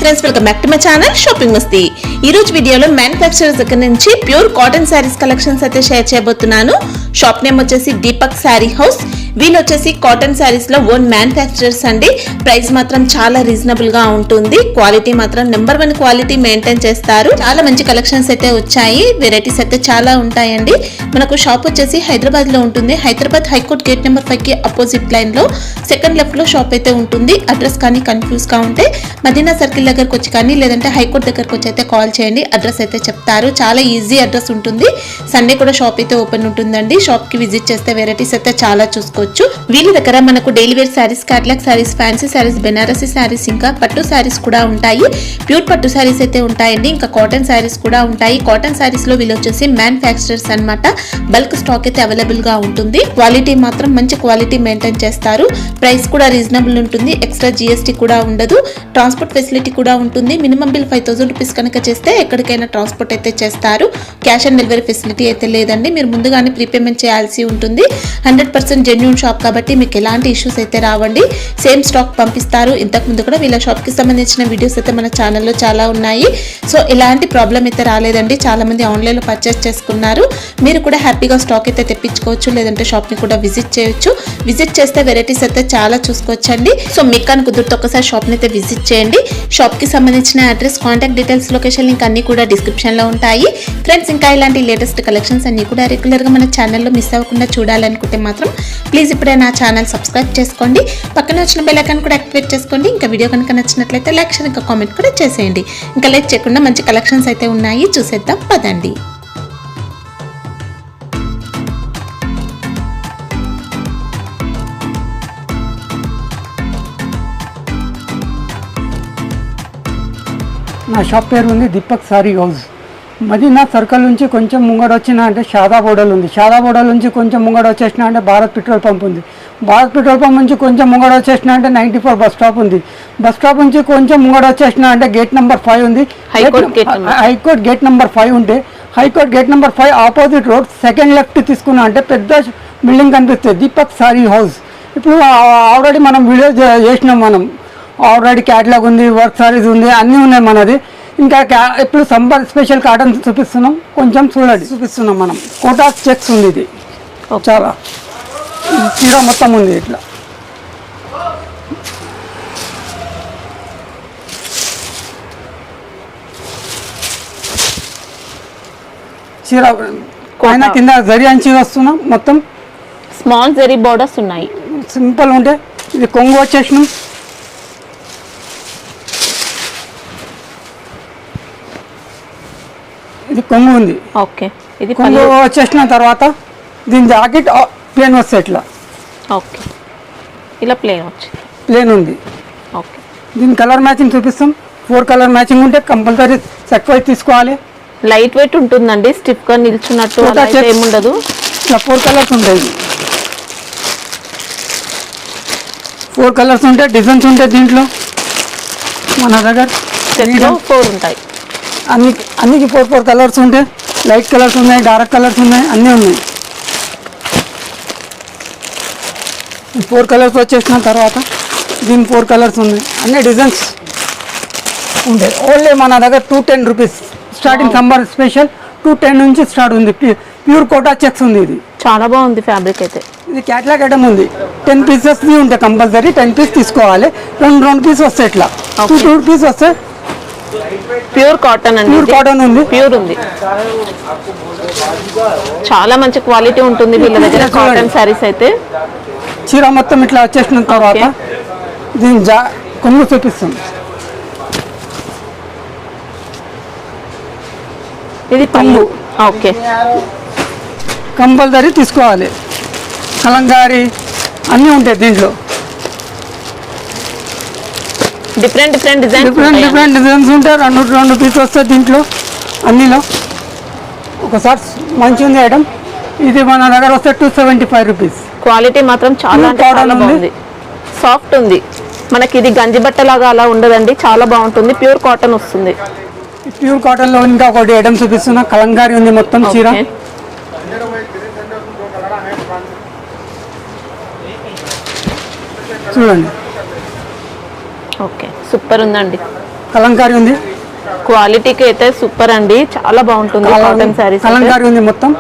Friends, welcome back to my channel shopping మస్తీ. ఈ రోజు వీడియోలో మ్యానుఫ్యాక్చరర్స్ దగ్గర నుంచి ప్యూర్ కాటన్ శారీస్ కలెక్షన్స్ అయితే షేర్ చేయబోతున్నాను. షాప్ నేమ్ వచ్చేసి దీపక్ శారీ హౌస్. వీళ్ళు వచ్చేసి కాటన్ శారీస్ లో ఓన్ మ్యానుఫ్యాక్చరర్స్ అండి. ప్రైస్ మాత్రం చాలా రీజనబుల్ గా ఉంటుంది. క్వాలిటీ మాత్రం నెంబర్ 1 క్వాలిటీ మెయింటైన్ చేస్తారు. చాలా మంచి కలెక్షన్స్ అయితే వచ్చాయి. వెరైటీస్ అయితే చాలా ఉంటాయండి. మనకు షాప్ వచ్చేసి హైదరాబాద్ లో ఉంటుంది. హైదరాబాద్ హైకోర్ట్ గేట్ నెంబర్ 5 కి అపోజిట్ లైన్ లో సెకండ్ లెఫ్ట్ లో షాప్ అయితే ఉంటుంది. అడ్రస్ కానీ కన్ఫ్యూజ్ గా ఉంటే మదీనా సర్కిల్ దగ్గరకు వచ్చి కానీ లేదంటే హైకోర్ట్ దగ్గరకు వచ్చి అయితే కాల్ చేయండి. అడ్రస్ అయితే చెప్తారు. చాలా ఈజీ అడ్రస్ ఉంటుంది. సండే కూడా షాప్ అయితే ఓపెన్ ఉంటుందండి. షాప్ కి విజిట్ చేస్తే వెరైటీస్ అయితే చాలా చూసుకోవచ్చు. వీళ్ళ దగ్గర మనకు daily wear sarees, catalogue sarees, fancy sarees, Banarasi sarees, ఇంకా పట్టు శారీస్ కూడా ఉంటాయి. ప్యూర్ పట్టు శారీస్ అయితే ఉంటాయండి. ఇంకా కాటన్ శారీస్ కూడా ఉంటాయి. కాటన్ శారీస్ లో వీళ్ళు వచ్చేసి మ్యానుఫ్యాక్చరర్స్ అన్నమాట. బల్క్ స్టాక్ అయితే అవైలబుల్ గా ఉంటుంది. క్వాలిటీ మాత్రం మంచి క్వాలిటీ మెయింటైన్ చేస్తారు. ప్రైస్ కూడా రీజనబుల్ ఉంటుంది. ఎక్స్ట్రా జిఎస్టీ కూడా ఉండదు. ట్రాన్స్పోర్ట్ ఫెసిలిటీ కూడా ఉంటుంది. మినిమం బిల్ 5000 రూపీస్ కనుక చేస్తే ఎక్కడికైనా ట్రాన్స్పోర్ట్ అయితే చేస్తారు. క్యాష్ ఆన్ డెలివరీ ఫెసిలిటీ అయితే లేదండి. మీరు ముందుగానే ప్రీపేమెంట్ చేయాల్సి ఉంటుంది. 100% జెన్యూన్ షాప్ కాబట్టి మీకు ఎలాంటి ఇష్యూస్ అయితే రావండి. సేమ్ స్టాక్ పంపిస్తారు. ఇంతకు ముందు కూడా వీళ్ళ షాప్ కి సంబంధించిన వీడియోస్ అయితే మన ఛానల్లో చాలా ఉన్నాయి. సో ఎలాంటి ప్రాబ్లం అయితే రాలేదండి. చాలా మంది ఆన్లైన్ లో పర్చేస్ చేసుకున్నారు. మీరు కూడా హ్యాపీగా స్టాక్ అయితే తెప్పించుకోవచ్చు. లేదంటే షాప్ ని కూడా విజిట్ చేయొచ్చు. విజిట్ చేస్తే వెరైటీస్ అయితే చాలా చూసుకోవచ్చండి. సో మీకు కనుక కుదిరితే ఒకసారి షాప్ ని అయితే విజిట్ చేయండి. షాప్ కి సంబంధించిన address, contact details, location link అన్ని కూడా డిస్క్రిప్షన్ లో ఉంటాయి. ఫ్రెండ్స్, ఇంకా ఇలాంటి లేటెస్ట్ కలెక్షన్స్ అన్ని కూడా రెగ్యులర్ గా మన ఛానల్లో మిస్ అవ్వకుండా చూడాలనుకుంటే మాత్రం ప్లీజ్ ఇప్పుడే నా ఛానల్ సబ్స్క్రైబ్ చేసుకోండి. పక్కన వచ్చిన బెల్ ఐకాన్ కూడా యాక్టివేట్ చేసుకోండి. ఇంకా వీడియో కనుక నచ్చినట్లయితే లైక్, షేర్, ఇంకా కామెంట్ కూడా చేసేయండి. ఇంకా లైక్ చేయకుండా మంచి కలెక్షన్స్ అయితే ఉన్నాయి, చూసేద్దాం పదండి. నా షాప్ పేరు ఉంది దీపక్ శారీ హౌస్. మదీనా సర్కిల్ నుంచి కొంచెం ముంగడ వచ్చినా అంటే షాదా బోడల్ ఉంది. షాదా బోడల్ నుంచి కొంచెం ముంగడ వచ్చేసినా అంటే భారత్ పెట్రోల్ పంప్ ఉంది. భారత్ పెట్రోల్ పంప్ నుంచి కొంచెం ముంగడ వచ్చేసినా అంటే 94 బస్ స్టాప్ ఉంది. బస్ స్టాప్ నుంచి కొంచెం ముంగడ వచ్చేసినా అంటే గేట్ నెంబర్ 5 ఉంది. హైకోర్ట్ గేట్ నెంబర్ 5 ఉంటే high court gate number 5 opposite road second left తీసుకున్నా అంటే పెద్ద బిల్డింగ్ కనిపిస్తుంది, దీపక్ శారీ హౌస్. ఇప్పుడు ఆల్రెడీ మనం వీడియో చేసినాం. మనం ఆల్రెడీ క్యాట్లాగ్ ఉంది, వర్క్ సారీస్ ఉంది, అన్నీ ఉన్నాయి మనది. ఇంకా ఇప్పుడు సంబర్ స్పెషల్ కాటన్ చూపిస్తున్నాం. కొంచెం చూడండి, చూపిస్తున్నాం మనం. కోటాస్ చెక్స్ ఉంది. ఇది చాలా చీర మొత్తం ఉంది. ఇట్లా చీర పైన కింద జరి అంచి వస్తున్నాం. మొత్తం స్మాల్ జరీ బోర్డర్స్ ఉన్నాయి. సింపుల్ ఉంటే ఇది కొంగు వచ్చేసినాం. ఇది కొంగు ఉంది. ఓకే, ఇది కొంగు వచ్చేసిన తర్వాత దీని జాకెట్ ప్లేన్ వస్తాయి. ఇట్లా ఓకే, ఇలా ప్లేన్ ఉంది. ఓకే, దీని కలర్ మ్యాచింగ్ చూపిస్తాం. 4 కలర్ మ్యాచింగ్ ఉంటే కంపల్సరీ సెక్వై తీసుకోవాలి. లైట్ వెయిట్ ఉంటుందండి. స్టిఫ్ గా నిల్చున్నట్టు ఏముండదు. ఇట్లా 4 కలర్స్ ఉంటాయి. 4 కలర్స్ ఉంటాయి. డిజైన్స్ ఉంటాయి దీంట్లో. మన దగ్గర 4 ఉంటాయి. అన్నికి 4 కలర్స్ ఉంటాయి. లైట్ కలర్స్ ఉన్నాయి, డార్క్ కలర్స్ ఉన్నాయి, అన్నీ ఉన్నాయి. 4 కలర్స్ వచ్చేసిన తర్వాత దీని 4 కలర్స్ ఉన్నాయి. అన్ని డిజైన్స్ ఉంటాయి. ఓన్లీ మన దగ్గర 210 రూపీస్ స్టార్టింగ్. సంబర్ స్పెషల్ 210 నుంచి స్టార్ట్ ఉంది. ప్యూర్ కోటా చెక్స్ ఉంది. ఇది చాలా బాగుంది ఫ్యాబ్రిక్ అయితే. ఇది క్యాట్లాగ్ ఐటమ్ ఉంది. 10 పీసెస్ ఉంటాయి కంపల్సరీ. 10 పీస్ తీసుకోవాలి. 2 పీస్ వస్తాయి. ఇట్లా 2 పీస్ వస్తాయి. ప్యూర్ కాటన్ అండి. ప్యూర్ కాటన్ ఉంది. ప్యూర్ ఉంది. చాలా మంచి క్వాలిటీ ఉంటుంది వీళ్ళ దగ్గర కాటన్ సారీస్ అయితే. చీర మొత్తం ఇట్లా వచ్చేసిన తర్వాత దీని కొంగు చూపిస్తాం. ఇది పళ్ళు. ఓకే, కంపల్సరీ తీసుకోవాలి. కలంకారీ అన్నీ ఉంటాయి దీంట్లో. డిఫరెంట్ డిజైన్స్ ఉంటాయి. 2 పీస్ వస్తాయి దీంట్లో. అన్నిలో ఒకసారి మంచి ఉంది ఐటమ్. ఇది మన దగ్గర వస్తే 275 రూపీస్. క్వాలిటీ మాత్రం చాలా బాగుంది. సాఫ్ట్ ఉంది. మనకి ఇది గంజి బట్టలాగా అలా ఉండదండి. చాలా బాగుంటుంది. ప్యూర్ కాటన్ వస్తుంది. ప్యూర్ కాటన్ లో ఇంకా ఒకటి ఐటమ్ చూపిస్తున్నా. కలంకారీ ఉంది మొత్తం చీర. చూడండి ఓకే, సూపర్ ఉందండి. కలంకారీ ఉంది, క్వాలిటీకి అయితే సూపర్ అండి, చాలా బాగుంటుంది కాటన్ శారీస్. కలంకారీ ఉంది మొత్తం.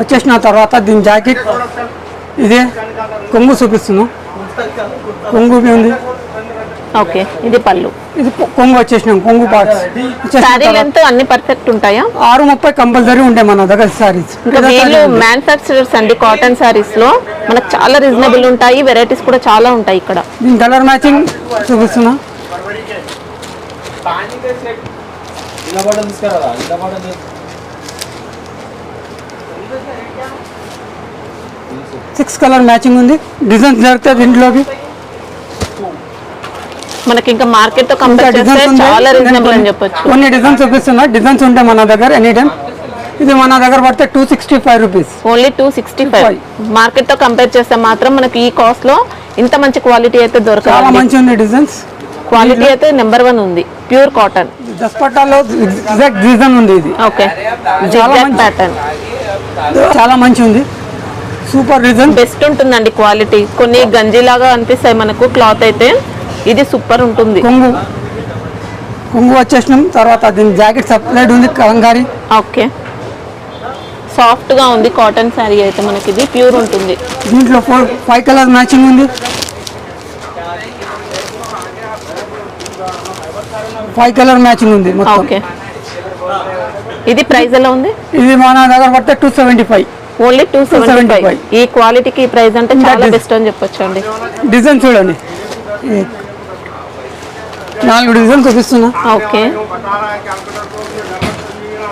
వచ్చేసిన తర్వాత దీని జాకెట్ ఇదే కొంగు చూపిస్తున్నాం. కొంగు ఉంది. ఓకే, ఇది పళ్ళు. ఇది కొంగు వచ్చేసినాం. కొంగు పార్ట్స్ శారీ లెంత్ అన్ని పర్ఫెక్ట్ ఉంటాయా? 6:30 కంపల్సరీ ఉంటాయి మన దగ్గర సారీస్. వీళ్ళు మ్యానుఫ్యాక్చరర్స్ అండి కాటన్ శారీస్ లో, మనకు చాలా రీజనబుల్ ఉంటాయి, వెరైటీస్ కూడా చాలా ఉంటాయి ఇక్కడ. దీని కలర్ మ్యాచింగ్ చూపిస్తున్నా. సిక్స్ కలర్ మ్యాచింగ్ ఉంది. డిజైన్స్ జరిగితే దీంట్లోకి మనకి ఇంకా మార్కెట్ తో కంపేర్ చేస్తే చాలా రీజనబుల్ అని చెప్పొచ్చు. కొన్ని డిజైన్స్ చూపిస్తున్నా. డిజైన్స్ ఉంటాయి మన దగ్గర ఎనీ టైం. ఇది మన దగ్గర పడితే 265 రూపీస్. ఓన్లీ 265. మార్కెట్ తో కంపేర్ చేస్తే మాత్రం మనకి ఈ కాస్ట్ లో ఇంత మంచి క్వాలిటీ అయితే దొరకదు. చాలా మంచి ఉంది డిజైన్స్. క్వాలిటీ అయితే నెంబర్ 1 ఉంది. Pure cotton. దస్పట్టాలో ఎగ్జాక్ట్ డిజైన్ ఉంది. ఇది ఓకే, చాలా మంచి ప్యాటర్న్, చాలా మంచి ఉంది. సూపర్ డిజైన్, బెస్ట్ ఉంటుందండి క్వాలిటీ. కొన్ని గంజిలాగా అనిపిస్తాయి మనకు క్లాత్ అయితే, ఇది సూపర్ ఉంటుంది. కొంగు వచ్చేసినాం. తర్వాత దీని జాకెట్ సపరేట్ ఉంది, కలంకారీ. ఓకే, సాఫ్ట్ గా ఉంది కాటన్ శారీ అయితే మనకి, ఇది ప్యూర్ ఉంటుంది. దీంట్లో 5 కలర్ మ్యాచింగ్ ఉంది. 5 కలర్ మ్యాచింగ్ ఉంది మొత్తం. ఓకే, ఇది ప్రైస్ ఎలా ఉంది? ఇది మన దగ్గర పడితే 275. ఓన్లీ 275. ఈ క్వాలిటీకి ప్రైస్ అంటే చాలా బెస్ట్ అని చెప్పొచ్చు అండి. డిజైన్ చూడండి, 4 డిజైన్స్ చూపిస్తున్నా. ఓకే,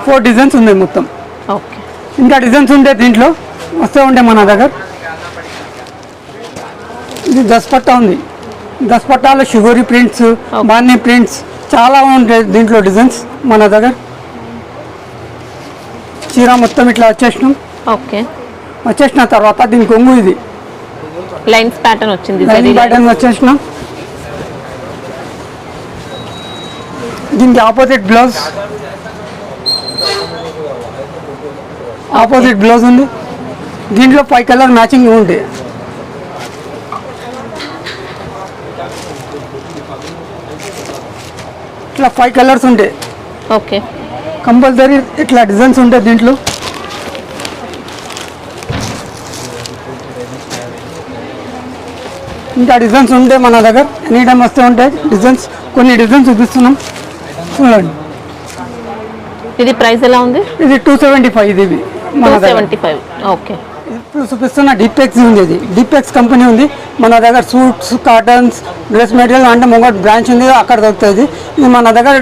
4 డిజైన్స్ ఉన్నాయి మొత్తం. ఓకే, ఇంకా డిజైన్స్ ఉంటే దీంట్లో వస్తూ ఉంటాయి మన దగ్గర. ఇది దస్పట్టా ఉంది. దస్పట్టాలో షుగరీ ప్రింట్స్, బాన్నీ ప్రింట్స్ చాలా ఉంటాయి దీంట్లో డిజైన్స్ మన దగ్గర. చీర మొత్తం ఇట్లా వచ్చేసినాం. ఓకే, వచ్చేసిన తర్వాత దీని కొంగు ఇది లైన్స్ ప్యాటర్న్ వచ్చింది. లైనింగ్ ప్యాటర్న్ వచ్చేసినాం. దీనికి ఆపోజిట్ బ్లౌజ్ ఉంది. దీంట్లో 5 కలర్ మ్యాచింగ్ ఉంటాయి. ఇట్లా 5 కలర్స్ ఉంటాయి. ఓకే, కంపల్సరీ ఇట్లా డిజైన్స్ ఉంటాయి దీంట్లో. ఇంకా డిజైన్స్ ఉంటాయి మన దగ్గర, ఎనీ టైం వస్తూ ఉంటాయి డిజైన్స్. కొన్ని డిజైన్స్ చూపిస్తున్నాం చూడండి. ఇది ప్రైస్ ఎలా ఉంది? ఇది 275. ఇది మన దగ్గర 275. ఓకే, ఇప్పుడు చూపిస్తున్న డిపెక్స్ ఉంది. ఇది డిపెక్స్ కంపెనీ ఉంది మన దగ్గర. సూట్స్, కాటన్స్, డ్రెస్ మెటీరియల్ అంటే ముంగట్ బ్రాంచ్ ఉంది, అక్కడ దొరుకుతుంది. ఇది మన దగ్గర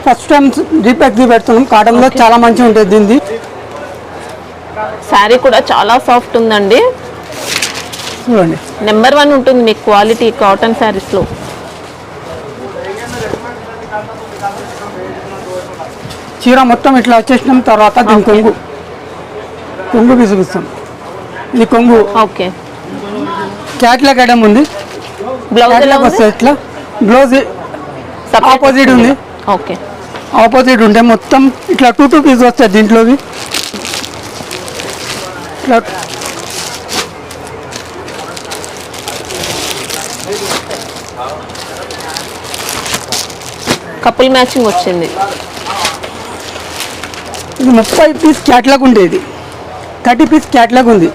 ఫస్ట్ టైం డిపెక్స్ పెడుతున్నాం. కాటన్లో చాలా మంచిగా ఉంటుంది దీనిది. శారీ కూడా చాలా సాఫ్ట్ ఉందండి, చూడండి. నెంబర్ 1 ఉంటుంది మీకు క్వాలిటీ కాటన్ శారీస్ లో. చీర మొత్తం ఇట్లా వచ్చేసినాం. తర్వాత దీని కొంగు చూపిస్తాం. ఇది కొంగు. ఓకే, క్యాట్లాగ్ ఐటమ్ ఉంది. బ్లౌజ్ ఎలా ఉంది? వస్తుంది ఇట్లా. బ్లౌజ్ ఆపోజిట్ ఉంది. ఓకే, ఆపోజిట్ ఉంటే మొత్తం ఇట్లా 2 పీస్ వస్తాయి దీంట్లోవి. ఇట్లా కపుల్ మ్యాచింగ్ వచ్చింది. ఇది 30 పీస్ క్యాట్లాగ్ ఉండేది. 30 పీస్ క్యాట్లాగ్ ఉంది.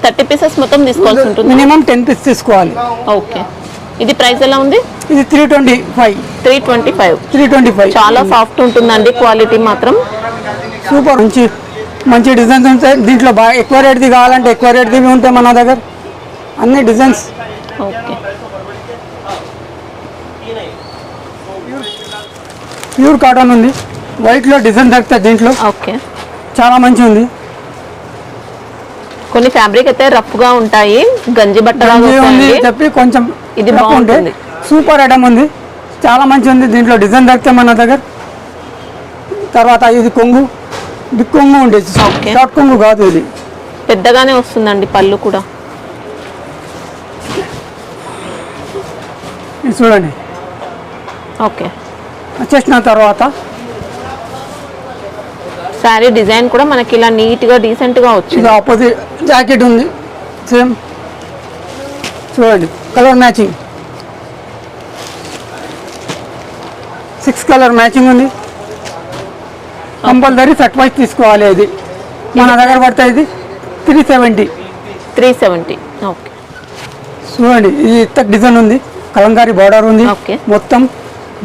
30 పీసెస్ మొత్తం తీసుకోవాల్సి ఉంటుంది. మినిమం 10 పీస్ తీసుకోవాలి. ఓకే, ఇది ప్రైస్ ఎలా ఉంది? ఇది 325. 325. చాలా సాఫ్ట్ ఉంటుందండి క్వాలిటీ మాత్రం. సూపర్ మంచి డిజైన్స్ ఉంటాయి దీంట్లో. బాగా ఎక్కువ రేట్ది కావాలంటే ఎక్కువ రేట్ది ఉంటాయి మన దగ్గర అన్ని డిజైన్స్. ఓకే, ప్యూర్ కాటన్ ఉంది. వైట్లో డిజైన్ దొరుకుతాయి దీంట్లో. ఓకే, చాలా మంచి ఉంది. కొన్ని ఫ్యాబ్రిక్ అయితే రఫ్ గా ఉంటాయి, గంజి బట్ట ఉంది చెప్పి కొంచెం ఇది బాగుంటుంది. సూపర్ ఐటమ్ ఉంది, చాలా మంచి ఉంది. దీంట్లో డిజైన్ దొరుకుతాయి మన దగ్గర. తర్వాత ఇది కొంగు, బిగ్ కొంగు ఉండేది, షార్ట్ కొంగు కాదు. ఇది పెద్దగానే వస్తుందండి పళ్ళు కూడా. ఇది చూడండి. ఓకే, వచ్చేసిన తర్వాత శారీ డిజైన్ కూడా మనకి ఇలా నీట్ గా డీసెంట్ గా వచ్చింది. ఇది ఆపోజిట్ జాకెట్ ఉంది సేమ్ చూడండి, కలర్ మ్యాచింగ్ 6 కలర్ మ్యాచింగ్ ఉంది. కంపల్సరీ సెట్ వైజ్ తీసుకోవాలి. ఇది మన దగ్గర పడుతుంది ఇది 370. ఓకే. చూడండి ఇది డిజైన్ ఉంది, కలంకారీ బార్డర్ ఉంది మొత్తం.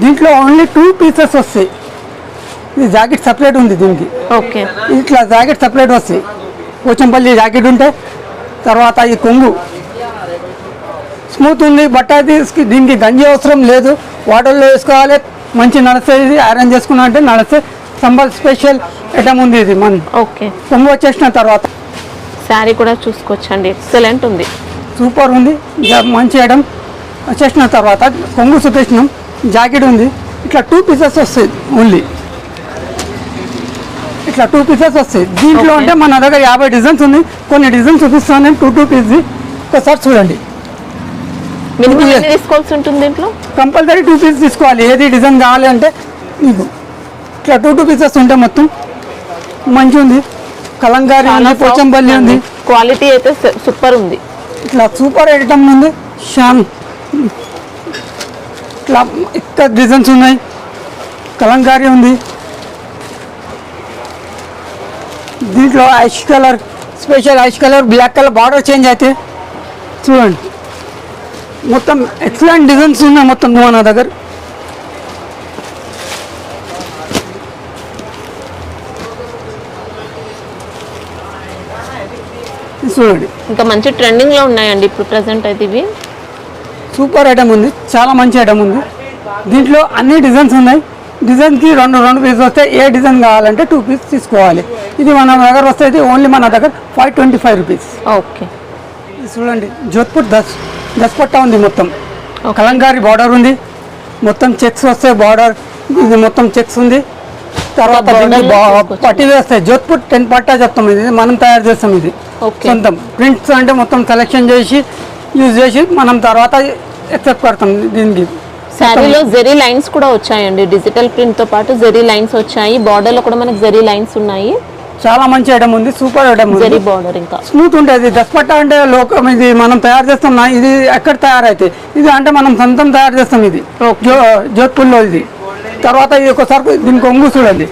దీంట్లో ఓన్లీ 2 పీసెస్ వస్తాయి. ఇది జాకెట్ సపరేట్ ఉంది దీనికి. ఓకే. ఇట్లా జాకెట్ సపరేట్ వస్తాయి. పోచంపల్లి జాకెట్ ఉంటే తర్వాత ఈ కొంగు స్మూత్ ఉంది బట్ట. దీనికి గంజి అవసరం లేదు, వాటర్లో వేసుకోవాలి, మంచి నడుస్తుంది. ఇది ఐరన్ చేసుకున్నా అంటే నడిస్తే. సంబల్ స్పెషల్ ఐటమ్ ఉంది ఇది మన. ఓకే. కొంగు వచ్చేసిన తర్వాత శారీ కూడా చూసుకోవచ్చండి, ఎక్సలెంట్ ఉంది, సూపర్ ఉంది, మంచి ఐటమ్. వచ్చేసిన తర్వాత కొంగు చూపించినాం, జాకెట్ ఉంది. ఇట్లా 2 పీసెస్ వస్తాయి ఓన్లీ. ఇట్లా 2 పీసెస్ వస్తాయి దీంట్లో. అంటే మన దగ్గర 50 డిజైన్స్ ఉంది. కొన్ని డిజైన్స్ చూపిస్తాను నేను 2 పీస్. ఒకసారి చూడండి. తీసుకోవాల్సి ఉంటుంది దీంట్లో. కంపల్సరీ 2 పీస్ తీసుకోవాలి. ఏది డిజైన్ కావాలి అంటే మీకు ఇట్లా 2 పీసెస్ ఉంటాయి. మొత్తం మంచి ఉంది, కలంకారీ ఉంది, పోచంపల్లి ఉంది. క్వాలిటీ అయితే సూపర్ ఉంది. ఇట్లా సూపర్ ఐటమ్ ఉంది. షాన్ ఇట్లా ఇక్కడ డిజైన్స్ ఉన్నాయి, కలంకారీ ఉంది. దీంట్లో ash colour, special ash colour, black colour border change అయితే చూడండి. మొత్తం ఎక్సలెంట్ డిజైన్స్ ఉన్నాయి మొత్తం మన దగ్గర. చూడండి ఇంకా మంచి ట్రెండింగ్ లో ఉన్నాయండి ఇప్పుడు ప్రెసెంట్ అయితే. ఇవి సూపర్ ఐటమ్ ఉంది, చాలా మంచి ఐటమ్ ఉంది. దీంట్లో అన్ని డిజైన్స్ ఉన్నాయి. డిజైన్కి రెండు పీస్ వస్తే ఏ డిజైన్ కావాలంటే 2 పీస్ తీసుకోవాలి. ఇది మన దగ్గర వస్తే ఓన్లీ మన దగ్గర 525 రూపీస్. ఓకే. చూడండి జోధ్పూర్ దస్పట్టా ఉంది మొత్తం. కలంకారీ బార్డర్ ఉంది, మొత్తం చెక్స్ వస్తాయి. బార్డర్ ఇది మొత్తం చెక్స్ ఉంది. తర్వాత పట్టి వేస్తాయి. జోధ్పూర్ 10 పట్టా చెప్తాం. ఇది మనం తయారు చేస్తాం. ఇది సొంతం ప్రింట్స్ అంటే మొత్తం సెలెక్షన్ చేసి యూజ్ చేసి మనం తర్వాత ఎక్సెప్ట్ కడతాం. దీనికి శారీలో జెరీ లైన్స్ కూడా వచ్చాయండి. డిజిటల్ ప్రింట్ తో పాటు జెరీ లైన్స్ వచ్చాయి. బార్డర్ లో కూడా మనకి జెరీ లైన్స్ ఉన్నాయి. చాలా మంచి ఐటమ్ ఉంది, సూపర్ ఐటమ్ ఉంది. జెరీ బార్డర్ ఇంకా స్మూత్ ఉంటుంది. దస్పట్టా అంటే లోకం, ఇది మనం తయారు చేస్తాం. ఇది ఎక్కడ తయారైతే ఇది అంటే మనం సొంతం తయారు చేస్తాం. ఇది జోధ్పూర్లో. ఇది తర్వాత ఇది ఒకసారి దీని కొంగు చూడండి.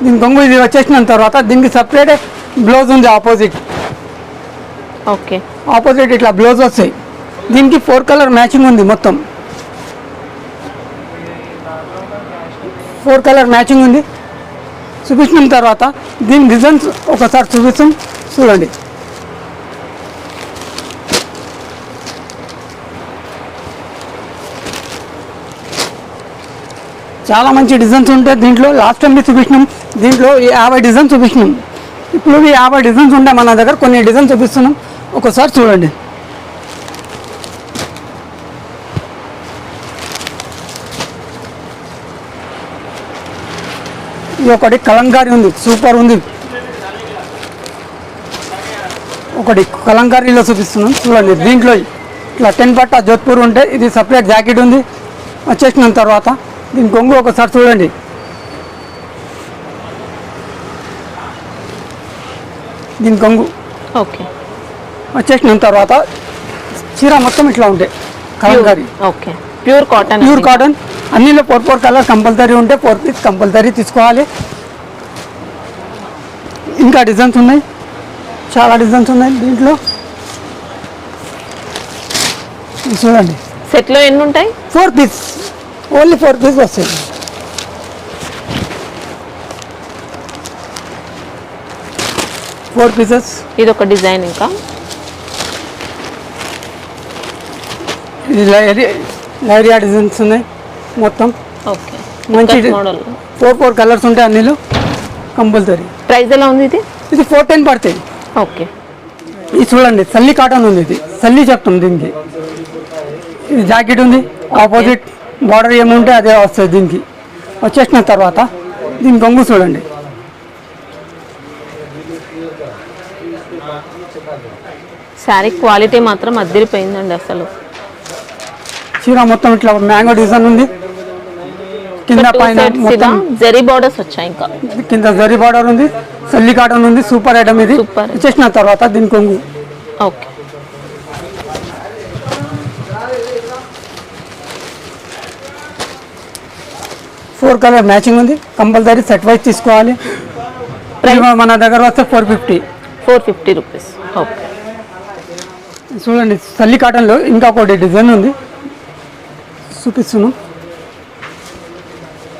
దీని కొంగు ఇది వచ్చేసిన తర్వాత దీనికి సపరేట్ బ్లౌజ్ ఉంది ఆపోజిట్. ఓకే. ఆపోజిట్ ఇట్లా బ్లౌజ్ వస్తాయి. దీనికి 4 కలర్ మ్యాచింగ్ ఉంది మొత్తం. 4 కలర్ మ్యాచింగ్ ఉంది. చూపించిన తర్వాత దీని డిజైన్స్ ఒకసారి చూపిస్తాం చూడండి. చాలా మంచి డిజైన్స్ ఉంటాయి దీంట్లో. లాస్ట్ టైం చూపించినాం, దీంట్లో 50 డిజైన్స్ చూపించినాం. ఇప్పుడు 50 డిజైన్స్ ఉంటాయి మన దగ్గర. కొన్ని డిజైన్స్ చూపిస్తున్నాం, ఒకసారి చూడండి. ఇది ఒకటి కలంకారీ ఉంది, సూపర్ ఉంది. ఒకటి కలంకారీలో చూపిస్తున్నాం చూడండి. దీంట్లో ఇట్లా 10 పట్టా జోధ్పూర్ ఉంటే ఇది సపరేట్ జాకెట్ ఉంది. వచ్చేసిన తర్వాత దీని కొంగు ఒకసారి చూడండి. దీని కొంగు ఓకే. వచ్చేసిన తర్వాత చీర మొత్తం ఇట్లా ఉంటాయి. కలంకారీ ఓకే. Pure cotton. అన్నిలో 4 కలర్ కంపల్సరీ ఉంటే 4 పీస్ కంపల్సరీ తీసుకోవాలి. ఇంకా డిజైన్స్ ఉన్నాయి, చాలా డిజైన్స్ ఉన్నాయి దీంట్లో. చూడండి సెట్లో ఎన్ని ఉంటాయి? 4 పీస్, ఓన్లీ 4 పీస్ వస్తాయి. Four pieces. ఇది ఒక డిజైన్. ఇంకా ఇది లైరియా డిజైన్స్ ఉన్నాయి మొత్తం. ఓకే. మంచి మోడల్. 4 కలర్స్ ఉంటాయి అన్నిలో కంపల్సరీ. ప్రైస్ ఎలా ఉంది ఇది? ఇది 410 పడతాయి. ఓకే. ఇది చూడండి సల్లి కాటన్ ఉంది. ఇది సల్లి చెప్తాం దీనికి. ఇది జాకెట్ ఉంది, ఆపోజిట్ బార్డర్ ఏముంటే అదే వస్తుంది దీనికి. వచ్చేసిన తర్వాత దీని కొంగు చూడండి. శారీ క్వాలిటీ మాత్రం అదిరిపోయిందండి అసలు. చీర మొత్తం ఇట్లా మ్యాంగో డిజైన్ ఉంది. కింద పైన మొత్తం జరీ బోర్డర్స్ వచ్చాయి. ఇంకా కింద జరీ బార్డర్ ఉంది, సల్లి కాటన్ ఉంది. సూపర్ ఐటమ్ ఇది. వచ్చేసిన తర్వాత దీని కొంగు ఓకే 4 కలర్ మ్యాచింగ్ ఉంది. కంపల్సరీ సెట్ వైజ్ తీసుకోవాలి. మన దగ్గర వస్తే 450 రూపీస్. ఓకే చూడండి సల్లి కాటన్లో ఇంకా ఒకటి డిజైన్ ఉంది, చూపిస్తున్నాం.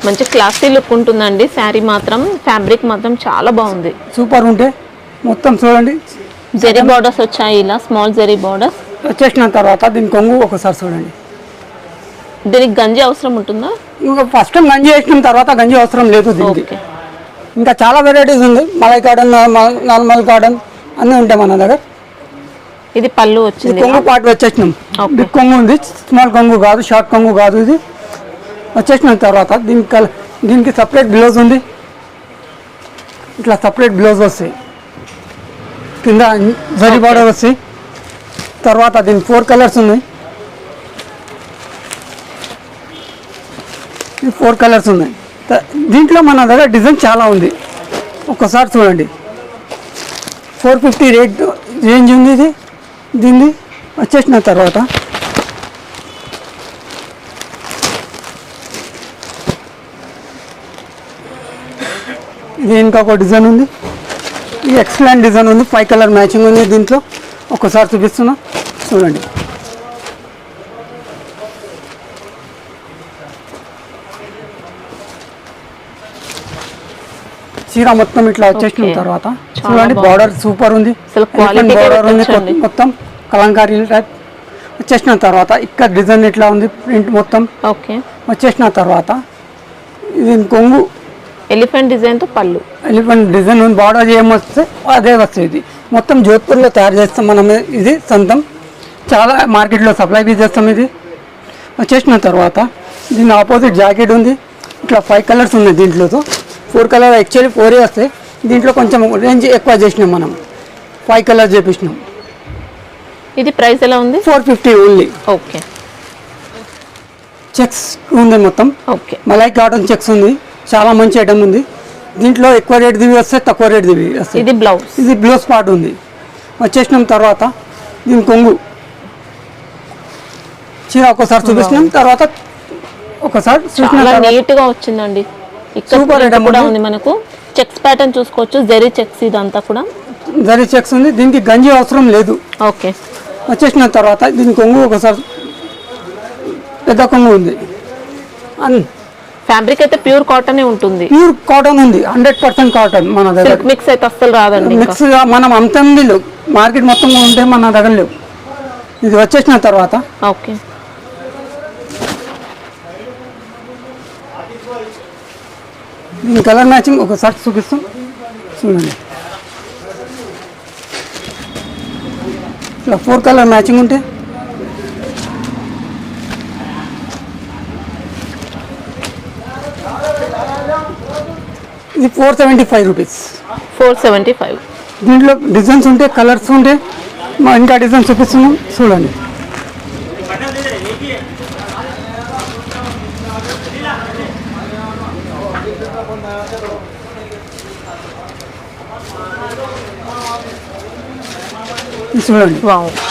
మంచి క్లాసీ లుక్ ఉంటుందండి. శారీ మాత్రం ఫ్యాబ్రిక్ మాత్రం చాలా బాగుంది, సూపర్ ఉంటే మొత్తం చూడండి. జరీ బార్డర్స్ వచ్చాయి, ఇలా స్మాల్ జరీ బార్డర్స్ వచ్చేసిన తర్వాత దీని కొంగు ఒకసారి చూడండి. దీనికి గంజి అవసరం ఉంటుందా? ఇంకా ఫస్ట్ గంజి వేసిన తర్వాత గంజి అవసరం లేదు దీనికి. ఇంకా చాలా వెరైటీస్ ఉంది. మలై కాటన్, నార్మల్ కాటన్ అన్నీ ఉంటాయి మన దగ్గర. ఇది పళ్ళు వచ్చింది, కొంగు పాటు వచ్చేసినాం. బిగ్ కొంగు ఉంది, స్మాల్ కొంగు కాదు, షార్ట్ కొంగు కాదు. ఇది వచ్చేసిన తర్వాత దీనికి సపరేట్ బ్లౌజ్ ఉంది. ఇట్లా సపరేట్ బ్లౌజ్ వస్తాయి, కింద జరీ బార్డర్ వస్తాయి. తర్వాత దీనికి 4 కలర్స్ ఉన్నాయి. ఈ 4 కలర్స్ ఉన్నాయి. దీంట్లో మన దగ్గర డిజైన్ చాలా ఉంది, ఒక్కసారి చూడండి. 450 రేంజ్ ఉంది ఇది. దీన్ని వచ్చేసిన తర్వాత ఇది ఇంకా ఒక డిజైన్ ఉంది. ఈ ఎక్సలెంట్ డిజైన్ ఉంది, 5 కలర్ మ్యాచింగ్ ఉంది. దీంట్లో ఒక్కసారి చూపిస్తున్నా చూడండి. చీర మొత్తం ఇట్లా వచ్చేసిన తర్వాత చూడండి, బార్డర్ సూపర్ ఉంది, బార్డర్ ఉంది మొత్తం కలంకారీ టైప్. వచ్చేసిన తర్వాత ఇక్కడ డిజైన్ ఇట్లా ఉంది, ప్రింట్ మొత్తం. ఓకే వచ్చేసిన తర్వాత ఇది కొంగు ఎలిఫెంట్ డిజైన్ తో పళ్ళు, ఎలిఫెంట్ డిజైన్ ఉంది. బార్డర్ ఏమొస్తే అదే వస్తుంది. ఇది మొత్తం జోధ్పూర్లో తయారు చేస్తాం మనం. ఇది సొంతం, చాలా మార్కెట్లో సప్లై బీ చేస్తాం. ఇది వచ్చేసిన తర్వాత దీని ఆపోజిట్ జాకెట్ ఉంది. ఇట్లా 5 కలర్స్ ఉన్నాయి. దీంట్లో 4 కలర్ యాక్చువల్లీ 4 వస్తాయి. దీంట్లో కొంచెం రేంజ్ ఎక్కువ చేసినాం మనం, 5 కలర్ చేపించినాం. ఇది ప్రైస్ ఎలా ఉంది? 450 ఓన్లీ. ఓకే చెక్స్ ఉంది మొత్తం. ఓకే మలై కాటన్ చెక్స్ ఉంది, చాలా మంచి ఐటమ్ ఉంది. దీంట్లో ఎక్కువ రేట్ దివి వస్తాయి, తక్కువ రేట్ దివి వస్తాయి. ఇది బ్లౌజ్, ఇది బ్లౌజ్ పార్ట్ ఉంది. వచ్చేసినాం తర్వాత దీని కొంగు చీర ఒకసారి చూపిస్తున్నాం. తర్వాత ఒకసారి నీట్ గా వచ్చిందండి. సూపర్ ఐటమ్ కూడా ఉంది. మనకు చెక్స్ ప్యాటర్న్ చూసుకోవచ్చు, జరీ చెక్స్. ఇదంతా కూడా జరీ చెక్స్ ఉంది. దీనికి గంజి అవసరం లేదు. ఓకే వచ్చేసిన తర్వాత దీని కొంగు ఒకసారి పెద్ద కొంగు ఉంది. ఫ్యాబ్రిక్ అయితే ప్యూర్ కాటన్ ఉంటుంది, ప్యూర్ కాటన్ ఉంది, 100% కాటన్. మన దగ్గర మిక్స్ అయితే అస్సలు రాదండి. మిక్స్ మనం అమ్ముతుంది లేవు, మార్కెట్ మొత్తం ఉంటే మన దగ్గర లేవు. ఇది వచ్చేసిన తర్వాత ఓకే దీని కలర్ మ్యాచింగ్ ఒకసారి చూపిస్తాం చూడండి. ఇట్లా 4 కలర్ మ్యాచింగ్ ఉంటే ఇది 475 రూపీస్. 475. దీంట్లో డిజైన్స్ ఉంటే, కలర్స్ ఉంటే ఇంకా డిజైన్ చూపిస్తున్నాం చూడండి. చూడండి,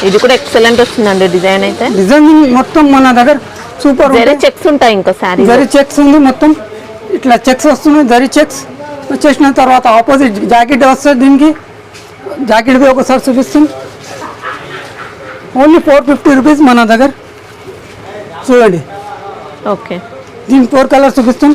ఇది కూడా ఎక్సలెంట్ వస్తుందండి. డిజైన్ అయితే డిజైనింగ్ మొత్తం మన దగ్గర సూపర్. జరీ చెక్స్ ఉంటాయి, ఇంకా సారీ జరీ చెక్స్ ఉంది మొత్తం. ఇట్లా చెక్స్ వస్తున్నాయి, జరీ చెక్స్. వచ్చేసిన తర్వాత ఆపోజిట్ జాకెట్ వస్తుంది. దీనికి జాకెట్ పోయి ఒకసారి చూపిస్తాం. ఓన్లీ 450 రూపీస్ మన దగ్గర. చూడండి, ఓకే దీనికి 4 కలర్స్ చూపిస్తాం.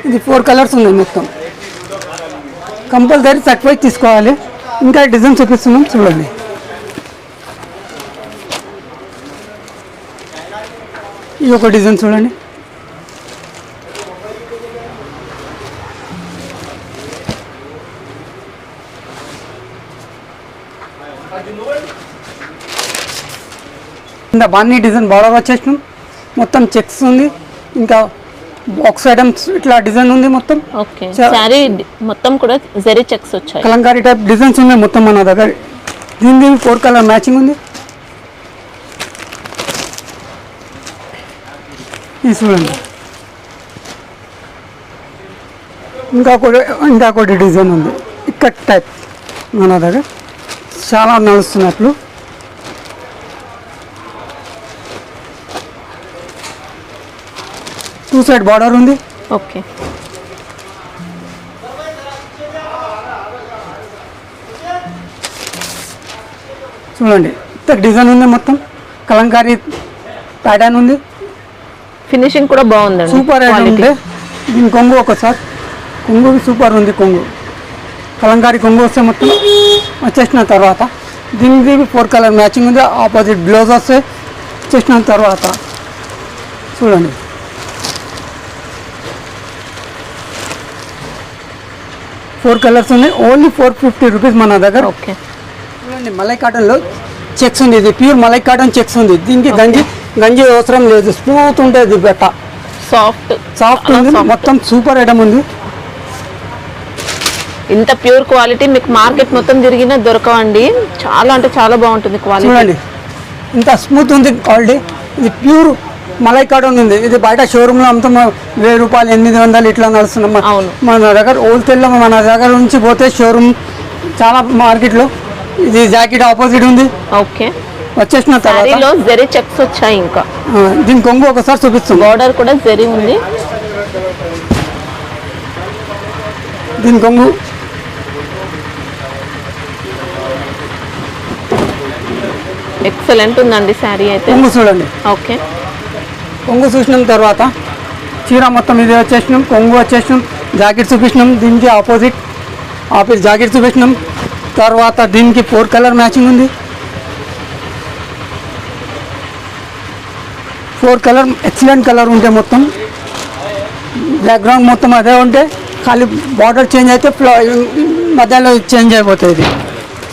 ఇది 4 కలర్స్ ఉన్నాయి మొత్తం. కంపల్సరీ సర్టిఫైడ్ తీసుకోవాలి. ఇంకా డిజైన్ చూపిస్తున్నాం చూడండి. ఇది ఒక డిజైన్ చూడండి. ఇంకా బాన్నీ డిజైన్ బాగా వచ్చేసినాం. మొత్తం చెక్స్ ఉంది, ఇంకా బాక్స్ ఐటమ్స్ ఇట్లా డిజైన్ ఉంది మొత్తం. ఓకే సారీ మొత్తం కూడా జరీ చెక్స్ వచ్చాయి. కలంకారీ టైప్ డిజైన్స్ ఉన్నాయి మొత్తం మన దగ్గర. దీనికి 4 కలర్ మ్యాచింగ్ ఉంది. ఇది చూడండి, ఇంకొకటి డిజైన్ ఉంది ఇక్కడ టైప్ మన దగ్గర చాలా నడుస్తున్నట్లు. టూ సైడ్ బార్డర్ ఉంది. ఓకే, చూడండి ఇంత డిజైన్ ఉంది, మొత్తం కలంకారీ ప్యాటర్న్ ఉంది. ఫినిషింగ్ కూడా బాగుందండి, సూపర్ ఐటమ్ ఉంటే దీని కొంగు ఒకసారి కొంగు సూపర్ ఉంది. కొంగు కలంకారీ కొంగు వస్తే మొత్తం వచ్చేసిన తర్వాత దీనికి 4 కలర్ మ్యాచింగ్ ఉంది. ఆపోజిట్ బ్లౌజ్ వస్తే వచ్చేసిన తర్వాత చూడండి ఫోర్ కలర్స్ ఉన్నాయి. ఓన్లీ 450 రూపీస్ మన దగ్గర. ఓకే, చూడండి మలై కాటన్లో చెక్స్ ఉంది. ఇది ప్యూర్ మలై కాటన్ చెక్స్ ఉంది. దీనికి గంజి అవసరం లేదు, స్మూత్ ఉంటుంది బెట్ట, సాఫ్ట్ ఉంది. మొత్తం సూపర్ ఐటమ్ ఉంది. ఇంత ప్యూర్ క్వాలిటీ మీకు మార్కెట్ మొత్తం తిరిగినా దొరకవండి. చాలా అంటే చాలా బాగుంటుంది క్వాలిటీ. చూడండి ఇంత స్మూత్ ఉంది క్వాలిటీ. ఇది ప్యూర్ మలై కాటన్ ఉంది. ఇది బయట షోరూంలో అంతా 1000 రూపాయలు 800 ఇట్లా నడుస్తున్నాం. అవును, మన దగ్గర హోల్సేల్లో మన దగ్గర నుంచి పోతే షోరూమ్ చాలా మార్కెట్లో. ఇది జాకెట్ ఆపోజిట్ ఉంది. ఓకే, వచ్చేసిన తర్వాత జరీ చెక్స్ వచ్చాయి. ఇంకా దీని కొంగు ఒకసారి చూపిస్తుంది. బార్డర్ కూడా జరీ ఉంది. దీని కొంగు ఎక్సలెంట్ ఉందండి శారీ అయితే. కొంగు చూడండి. ఓకే, కొంగు చూసిన తర్వాత చీర మొత్తం ఇది వచ్చేసినాం, కొంగు వచ్చేసినాం, జాకెట్ చూపించినాం. దీనికి ఆపోజిట్ జాకెట్ చూపించినాం. తర్వాత దీనికి 4 కలర్ మ్యాచింగ్ ఉంది. 4 కలర్ ఎక్సలెంట్ కలర్ ఉంటే మొత్తం బ్యాక్గ్రౌండ్ మొత్తం అదే ఉంటే ఖాళీ బార్డర్ చేంజ్ అయితే మధ్యలో చేంజ్ అయిపోతుంది. ఇది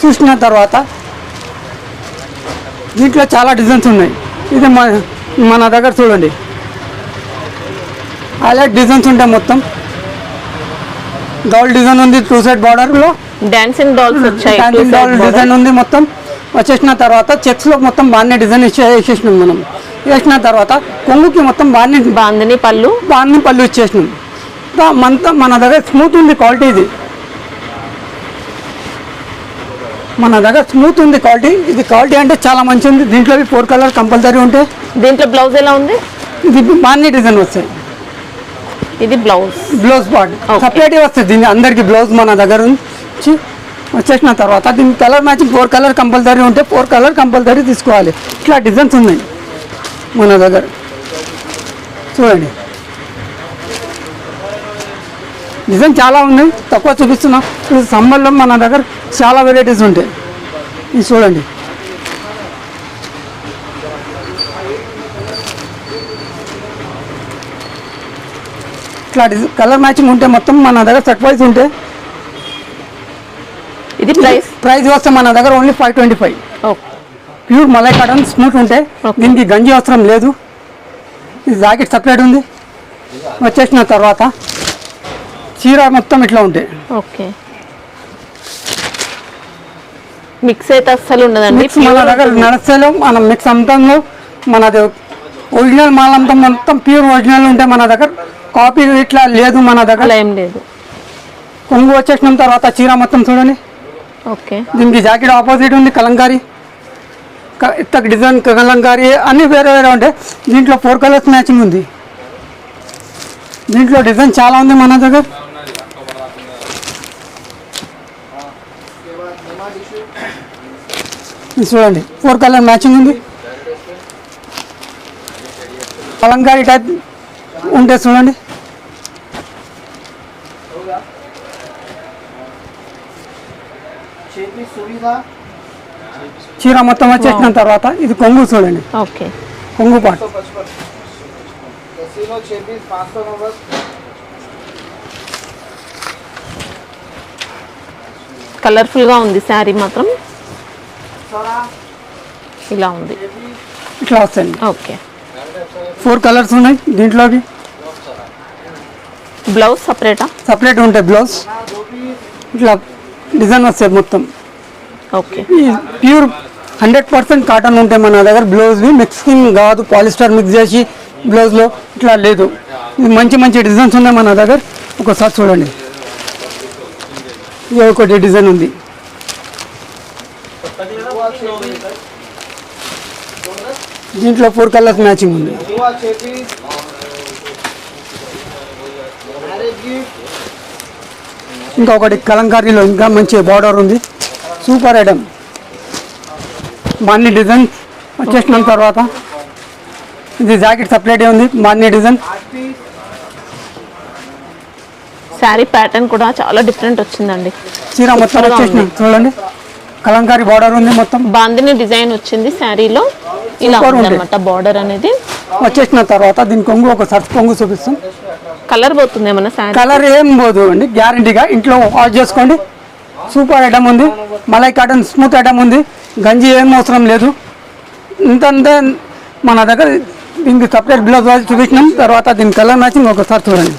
చూసిన తర్వాత దీంట్లో చాలా డిజైన్స్ ఉన్నాయి. ఇది మన దగ్గర చూడండి హైలైట్ డిజైన్స్ ఉంటాయి. మొత్తం డాల్ డిజైన్ ఉంది. 2 సైడ్ బార్డర్లో డాన్సింగ్ డాల్స్ వచ్చాయి. డాన్సింగ్ డాల్ డిజైన్ ఉంది. మొత్తం వచ్చేసిన తర్వాత చెక్స్లో మొత్తం బాగానే డిజైన్ వేసేసినాం. మనం వేసిన తర్వాత కొంగుకి మొత్తం బాందిని పళ్ళు ఇచ్చేసినాం. మన దగ్గర స్మూత్ ఉంది క్వాలిటీ. ఇది మన దగ్గర స్మూత్ ఉంది క్వాలిటీ. ఇది క్వాలిటీ అంటే చాలా మంచి ఉంది. దీంట్లో 4 కలర్ కంపల్సరీ ఉంటాయి. దీంట్లో బ్లౌజ్ ఎలా ఉంది? ఇది బాగానే డిజైన్ వస్తాయి. ఇది బ్లౌజ్ పార్ట్ సపరేట్గా వస్తుంది. దీన్ని అందరికి బ్లౌజ్ మన దగ్గర నుంచి వచ్చేసిన తర్వాత దీని కలర్ మ్యాచింగ్ 4 కలర్ కంపల్సరీ ఉంటే 4 కలర్ కంపల్సరీ తీసుకోవాలి. ఇట్లా డిజైన్స్ ఉన్నాయి మన దగ్గర. చూడండి డిజైన్ చాలా ఉన్నాయి, తక్కువ చూపిస్తున్నాం. ఇప్పుడు సమ్మర్లో మన దగ్గర చాలా వెరైటీస్ ఉంటాయి. ఇది చూడండి ఇట్లా కలర్ మ్యాచింగ్ ఉంటే మొత్తం మన దగ్గర సెట్ వైజ్ ఉంటే. ఇది ప్రైస్ వస్తే మన దగ్గర only 525. Pure malai cotton smooth ఉంటే దీనికి గంజి అవసరం లేదు. ఇది జాకెట్ సపరేట్ ఉంది. వచ్చేసిన తర్వాత చీర మొత్తం ఇట్లా ఉంటాయి. ఓకే, మిక్స్ అయితే అస్సలు ఉండదండి. మన దగ్గర నడుస్తేలో మన మిక్స్ అంతంలో మనది ఒరిజినల్ మాల్ అంతా మొత్తం ప్యూర్ ఒరిజినల్ ఉంటే మన దగ్గర. కాపీ ఇట్లా లేదు మన దగ్గర, ఏం లేదు. కొంగు వచ్చేసిన తర్వాత చీర మొత్తం చూడండి. ఓకే, దీనికి జాకెట్ ఆపోజిట్ ఉంది. కలంకారీ ఇత్తక్ డిజైన్ కలంకారీ అన్నీ వేరే వేరే ఉంటాయి. దీంట్లో 4 కలర్స్ మ్యాచింగ్ ఉంది. దీంట్లో డిజైన్ చాలా ఉంది మన దగ్గర. చూడండి 4 కలర్ మ్యాచింగ్ ఉంది. కలంకారీ టైప్ ఉంటే చూడండి. చీర మొత్తం వచ్చేసిన తర్వాత ఇది కొంగు చూడండి. ఓకే, కొంగు పాట్ కలర్ఫుల్ గా ఉంది శారీ మాత్రం. ఇలా ఉంది, ఇట్లా వస్తాయి. ఓకే, 4 కలర్స్ ఉన్నాయి దీంట్లోకి. బ్లౌజ్ సపరేట్ ఉంటాయి. బ్లౌజ్ ఇట్లా డిజైన్ వస్తాయి మొత్తం. ఓకే. ఈ ప్యూర్ 100% కాటన్ ఉంటాయి మన దగ్గర. బ్లౌజ్వి మిక్సింగ్ కాదు, పాలిస్టర్ మిక్స్ చేసి బ్లౌజ్లో ఇట్లా లేదు. ఇది మంచి మంచి డిజైన్స్ ఉన్నాయి మన దగ్గర. ఒకసారి చూడండి, ఇది ఒకటి డిజైన్ ఉంది. దీంట్లో 4 కలర్స్ మ్యాచింగ్ ఉంది. ఇంకా ఒకటి కలంకారీలో ఇంకా మంచి బార్డర్ ఉంది. Super item. బాన్ని డిజైన్ వచ్చేసిన తర్వాత ఇది జాకెట్ సపరేట్ ఉంది. బాన్ని డిజైన్ శారీ ప్యాటర్న్ కూడా చాలా డిఫరెంట్ వచ్చిందండి. చీర మొత్తం వచ్చేసిన చూడండి, కలంకారీ బార్డర్ ఉంది. మొత్తం బాందిని డిజైన్ వచ్చింది శారీలో. ఇలా ఉందన్నమాట బార్డర్ అనేది. వచ్చేసిన తర్వాత దీని కొంగు ఒకసారి కొంగు చూపిస్తాం. కలర్ పోతుంది ఏమన్నా శారీ? కలర్ ఏం పోదు అండి, గ్యారంటీగా. ఇంట్లో వాష్ చేసుకోండి. సూపర్ ఐటమ్ ఉంది. మలై కాటన్ స్మూత్ ఐటమ్ ఉంది. గంజి ఏం అవసరం లేదు. ఇంతంతే మన దగ్గర. దీనికి సపరేట్ బ్లౌజ్ చూపించినాం. తర్వాత దీని కలర్ మ్యాచింగ్ ఒకసారి చూడండి.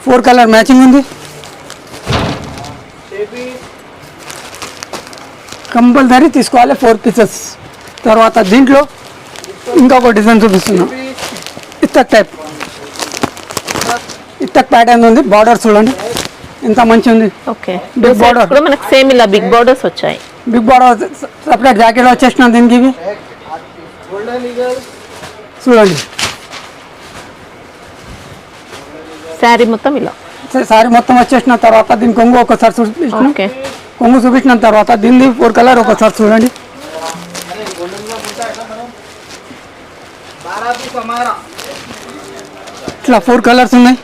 4 కలర్ మ్యాచింగ్ ఉంది. కంపల్సరీ తీసుకోవాలి 4 పీసెస్. తర్వాత దీంట్లో ఇంకొక డిజైన్ చూపిస్తున్నాం. ఇత్తక్ టైప్, ఇత్తక్ ప్యాటర్న్ ఉంది. బార్డర్ చూడండి ఎంత మంచి ఉంది. ఓకే. బిగ్ బార్డర్ కూడా మనకు సేమ్ ఇలా బిగ్ బార్డర్స్ వచ్చాయి. బిగ్ బార్డర్ సపరేట్ జాకెట్ వచ్చేసిన దీనికి. ఇవి చూడండి, శారీ మొత్తం ఇలా. సారీ మొత్తం వచ్చేసిన తర్వాత దీని కొంగు ఒకసారి చూపించిన. ఓకే. కొంగు చూపించిన తర్వాత దీన్ని 4 కలర్ ఒకసారి చూడండి. ఇట్లా 4 కలర్స్ ఉన్నాయి.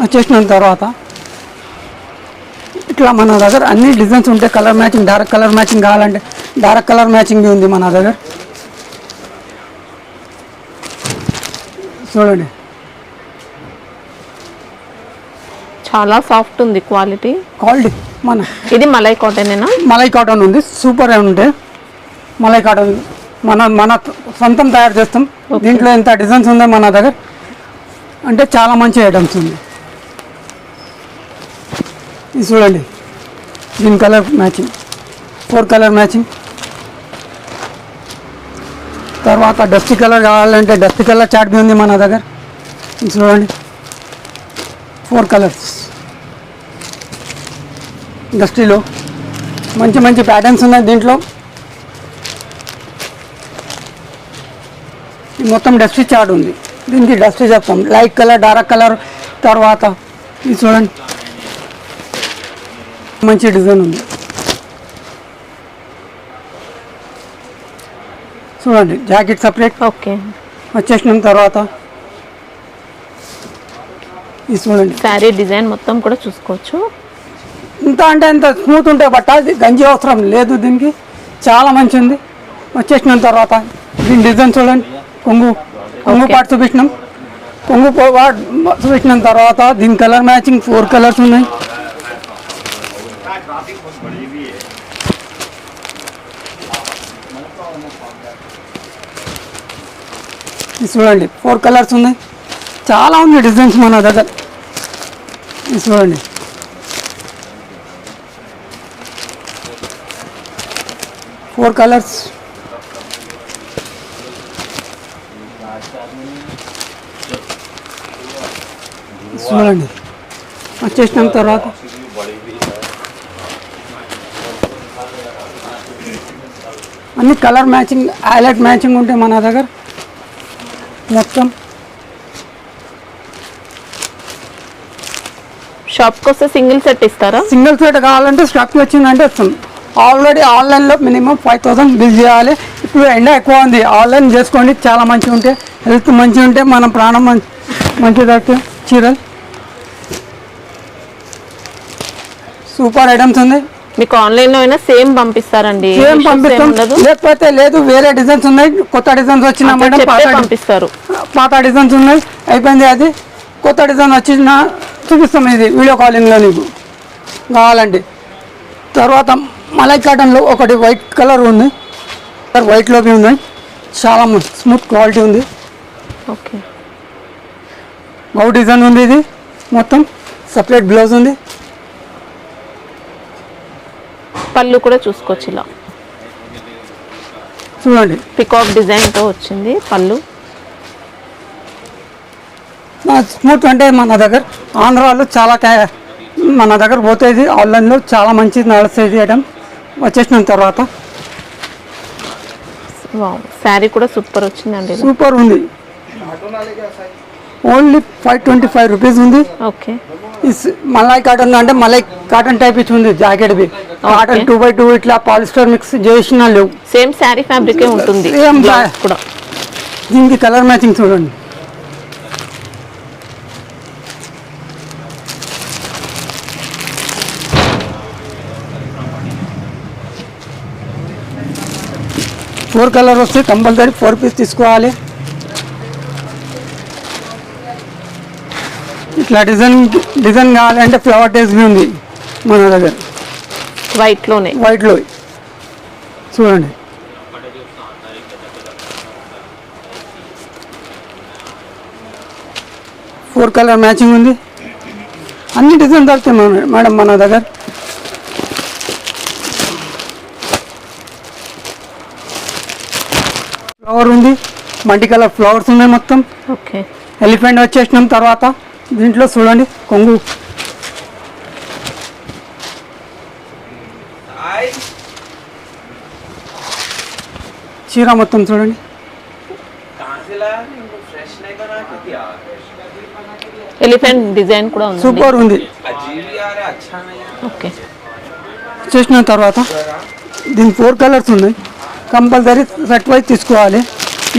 వచ్చేసిన తర్వాత ఇట్లా మన దగ్గర అన్ని డిజైన్స్ ఉంటాయి. Colour matching, dark colour matching కావాలంటే డార్క్ కలర్ మ్యాచింగ్ ఉంది మన దగ్గర. చూడండి, చాలా సాఫ్ట్ ఉంది క్వాలిటీ. మన ఇది మలై కాటనేనా? మలై కాటన్ ఉంది. సూపర్ ఉంటే మలై కాటన్ మన సొంతం తయారు చేస్తాం. దీంట్లో ఎంత డిజైన్స్ ఉందో మన దగ్గర అంటే చాలా మంచి ఐటమ్స్ ఉంది. ఇది చూడండి, దీని కలర్ మ్యాచింగ్ 4 కలర్ మ్యాచింగ్. తర్వాత డస్టీ కలర్ కావాలంటే డస్టీ కలర్ చాట్ బి ఉంది మన దగ్గర. ఇది చూడండి, 4 కలర్స్ డస్టీలో మంచి మంచి ప్యాటర్న్స్ ఉన్నాయి దీంట్లో. మొత్తం డస్టీ చార్ట్ ఉంది. దీనికి డస్టీ చెప్తాం. Light colour, dark colour. తర్వాత ఇది చూడండి, మంచి డిజైన్ ఉంది. చూడండి, జాకెట్ సపరేట్. ఓకే. వచ్చేసిన తర్వాత ఇది చూడండి, శారీ డిజైన్ మొత్తం కూడా చూసుకోవచ్చు. ఇంత అంటే ఇంత స్మూత్ ఉంటే బట్ట. గంజి అవసరం లేదు దీనికి. చాలా మంచి ఉంది. వచ్చేసిన తర్వాత దీని డిజైన్ చూడండి. కొంగు పాటు చూపించినాం. కొంగు పాటు చూపించిన తర్వాత దీని కలర్ మ్యాచింగ్ 4 కలర్స్ ఉన్నాయి. ఇది చూడండి, 4 కలర్స్ ఉన్నాయి. చాలా ఉంది డిజైన్స్ మన దగ్గర. ఇది చూడండి, 4 కలర్స్. చూడండి, వచ్చేసిన తర్వాత అన్ని కలర్ మ్యాచింగ్, హైలైట్ మ్యాచింగ్ ఉంటాయి మన దగ్గర మొత్తం. షాప్కి వస్తే సింగిల్ సెట్ ఇస్తారా? సింగిల్ సెట్ కావాలంటే స్టాక్ వచ్చిందంటే ఇస్తాం. ఆల్రెడీ ఆన్లైన్లో మినిమం 5000 బిల్ చేయాలి. ఇప్పుడు ఎండ ఎక్కువ ఉంది, ఆన్లైన్ చేసుకోండి. చాలా మంచిగా ఉంటాయి. హెల్త్ మంచిగా ఉంటే మన ప్రాణం మంచిగా చీరలు. సూపర్ ఐటమ్స్ ఉంది. మీకు ఆన్లైన్లో అయినా సేమ్ పంపిస్తారండి? సేమ్ పంపిస్తాం. లేకపోతే లేదు, వేరే డిజైన్స్ ఉన్నాయి. కొత్త డిజైన్స్ వచ్చిన మేడం పంపిస్తారు. పాత డిజైన్స్ ఉన్నాయి, అయిపోయింది. అది కొత్త డిజైన్ వచ్చిన చూపిస్తాం. ఇది వీడియో కాలింగ్లో నీకు కావాలండి. తర్వాత మలై కాటన్లో ఒకటి వైట్ కలర్ ఉంది. వైట్లోకి ఉన్నాయి. చాలా స్మూత్ క్వాలిటీ ఉంది. ఓకే. బౌ డిజైన్ ఉంది. ఇది మొత్తం సపరేట్ బ్లౌజ్ ఉంది. పళ్ళు కూడా చూసుకోవచ్చు, ఇలా చూడండి పికాక్ డిజైన్తో వచ్చింది పళ్ళు. స్మూత్ అంటే మన దగ్గర ఆంధ్రాలో చాలా మన దగ్గర పోతుంది, ఆన్లైన్లో చాలా మంచిది నడుస్తుంది ఐటమ్. వచ్చేసిన తర్వాత శారీ కూడా సూపర్ వచ్చిందండి, సూపర్ ఉంది. ఓన్లీ 525 రూపీస్ ఉంది. ఓకే, మలై కాటన్ అంటే మలై కాటన్ టైప్ ఇచ్చి ఉంది. జాకెట్ బి కాటన్ 2x2 ఇట్లా పాలిస్టర్ మిక్స్ చేసిన లేవు, సేమ్ శారీ ఫ్యాబ్రికే ఉంటుంది. కూడా దీనికి కలర్ మ్యాచింగ్ చూడండి. ఫోర్ కలర్ వస్తే కంపల్సరీ 4 పీస్ తీసుకోవాలి. ఇట్లా డిజైన్ కావాలంటే ఫ్లవర్ టేస్ట్ ఉంది మన దగ్గర, వైట్లో చూడండి. ఫోర్ కలర్ మ్యాచింగ్ ఉంది. అన్ని డిజైన్ దొరుకుతాయి మేడం మన దగ్గర. ఫ్లవర్ ఉంది, మల్టీ కలర్ ఫ్లవర్స్ ఉన్నాయి మొత్తం. ఓకే, ఎలిఫెంట్ వచ్చేసినాం. తర్వాత దీంట్లో చూడండి కొంగు చీర మొత్తం చూడండి. ఎలిఫెంట్ డిజైన్ కూడా ఉంది, సూపర్ ఉంది. ఓకే, చేసిన తర్వాత దీని 4 కలర్స్ ఉన్నాయి. కంపల్సరీ సెట్ వైజ్ తీసుకోవాలి.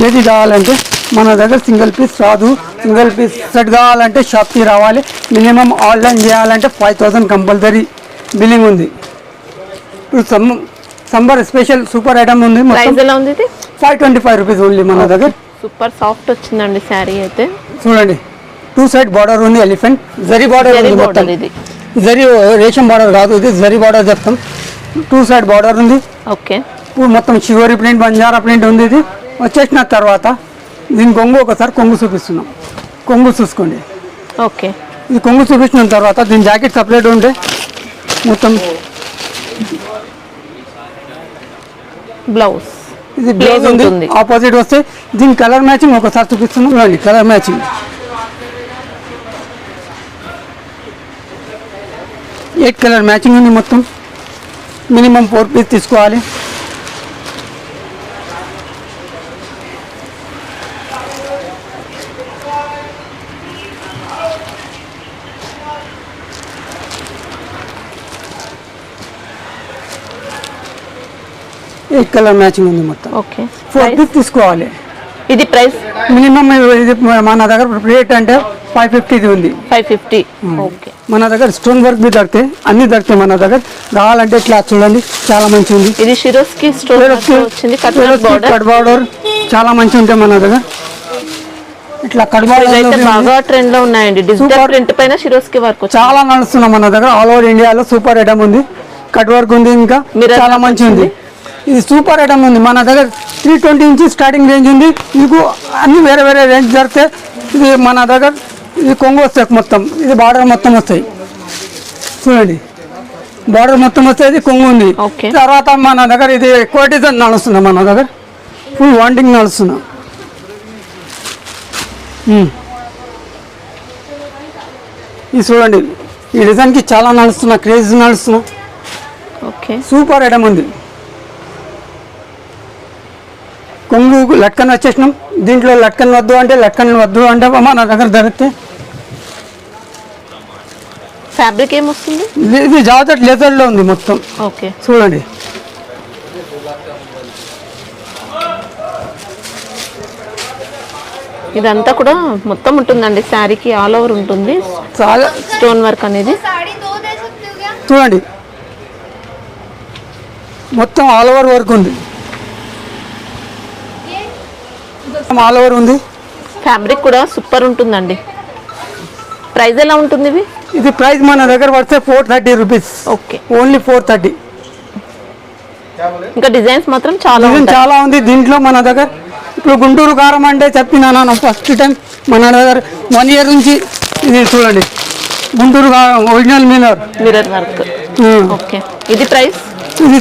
ఏది కావాలంటే మన దగ్గర సింగిల్ పీస్ రాదు. సింగిల్ పీస్ సెట్ కావాలంటే షాప్కి రావాలి. మినిమం ఆన్లైన్ చేయాలంటే 5000 కంపల్సరీ బిల్లింగ్ ఉంది. ఇప్పుడు సమ్మర్ స్పెషల్ సూపర్ ఐటమ్ ఉంది. ప్రైస్ ఎలా ఉంది? 525 రూపీస్ ఓన్లీ మన దగ్గర. సూపర్ సాఫ్ట్ వచ్చిందండి శారీ అయితే. చూడండి 2 సైడ్ బార్డర్ ఉంది. ఎలిఫెంట్ జరీ బార్డర్ ఉంది మొత్తం. ఇది జరీ రేషం బార్డర్ కాదు, ఇది జరీ బార్డర్ చెప్తాం. 2 సైడ్ బార్డర్ ఉంది. ఓకే, ఇప్పుడు మొత్తం షివోరి ప్రింట్, బంజారా ప్రింట్ ఉంది. ఇది వచ్చేసిన తర్వాత దీని కొంగు ఒకసారి కొంగు చూపిస్తున్నాం. కొంగు చూసుకోండి. ఓకే, ఇది కొంగు చూపించిన తర్వాత దీని జాకెట్ సపరేట్ ఉంటే మొత్తం బ్లౌజ్, ఇది బ్లౌజ్ ఉంది. ఆపోజిట్ వస్తే దీని కలర్ మ్యాచింగ్ ఒకసారి చూపిస్తున్నాం. చూడండి కలర్ మ్యాచింగ్ 8 కలర్ మ్యాచింగ్ ఉంది మొత్తం. మినిమం 4 పీస్ తీసుకోవాలి. ఎయిట్ కలర్ మ్యాచింగ్ ఉంది మొత్తం. ఓకే, 4 పీస్ తీసుకోవాలి. ఇది ప్రైస్ మినిమం ఇది మన దగ్గర రేట్ అంటే 550 ఉంది. 550. ఓకే, మన దగ్గర స్టోన్ వర్క్ బి దొరుకుతాయి, అన్ని దొరుకుతాయి మన దగ్గర. కావాలంటే ఇట్లా చూడండి చాలా మంచి ఉంది. ఇది షిరోస్కి స్టోన్ వచ్చింది. కట్ బార్డర్ చాలా మంచి ఉంటాయి మన దగ్గర. ఇట్లా కట్ బార్డర్ బాగా ట్రెండ్ లో ఉన్నాయండి. డిజిటల్ ప్రింట్ పైన షిరోస్కి వర్క్ చాలా నడుస్తున్నాం మన దగ్గర. ఆల్ ఓవర్ ఇండియాలో సూపర్ ఐటమ్ ఉంది. కట్ వర్క్ ఉంది, ఇంకా చాలా మంచి ఉంది. ఇది సూపర్ ఐటమ్ ఉంది మన దగ్గర. 320 నుంచి స్టార్టింగ్ రేంజ్ ఉంది. మీకు అన్ని వేరే వేరే రేంజ్ దొరికితే ఇది మన దగ్గర. ఇది కొంగు వస్తాయి మొత్తం. ఇది బార్డర్ మొత్తం వస్తాయి. చూడండి బార్డర్ మొత్తం వస్తాయి. ఇది కొంగు ఉంది. తర్వాత మన దగ్గర ఇది ఎక్కువ డిజైన్ నడుస్తున్నాం మన దగ్గర. ఫుల్ వాంటింగ్ నడుస్తున్నాం. ఇది చూడండి ఈ డిజైన్కి చాలా నడుస్తున్నా, క్రేజ్ నడుస్తున్నా. ఓకే, సూపర్ ఐటమ్ ఉంది. కొంగు లట్కన్ వచ్చేసినాం. దీంట్లో లట్కన్ వద్దు అంటే మన దగ్గర దొరికితే. ఫ్యాబ్రిక్ ఏమొస్తుంది? ఇది జాకెట్ లెదర్లో ఉంది మొత్తం. ఓకే, చూడండి ఇదంతా కూడా మొత్తం ఉంటుందండి శారీకి. ఆల్ ఓవర్ ఉంటుంది చాలా స్టోన్ వర్క్ అనేది. చూడండి మొత్తం ఆల్ ఓవర్ వర్క్ ఉంది. ఆల్ ఓవర్ ఉంది. ఫ్యాబ్రిక్ కూడా సూపర్ ఉంటుందండి. ప్రైస్ ఎలా ఉంటుంది ఇవి? ఇది ప్రైస్ మన దగ్గర పడితే 430 రూపీస్. Okay, only 430. ఇంకా డిజైన్స్ మాత్రం చాలా ఉంది దీంట్లో మన దగ్గర. ఇప్పుడు గుంటూరు కారం అంటే చెప్పినా ఫస్ట్ టైం మన దగ్గర 1 ఇయర్ నుంచి. ఇది చూడండి Guntur original mirror work. Okay, ఇది ప్రైస్? ఇది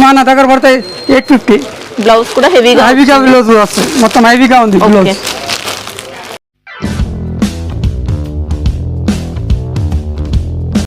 మన దగ్గర పడతాయి 850. బ్లౌజ్ కూడా హెవీగా బ్లౌజ్ వస్తుంది, మొత్తం హెవీగా ఉంది బ్లౌజ్.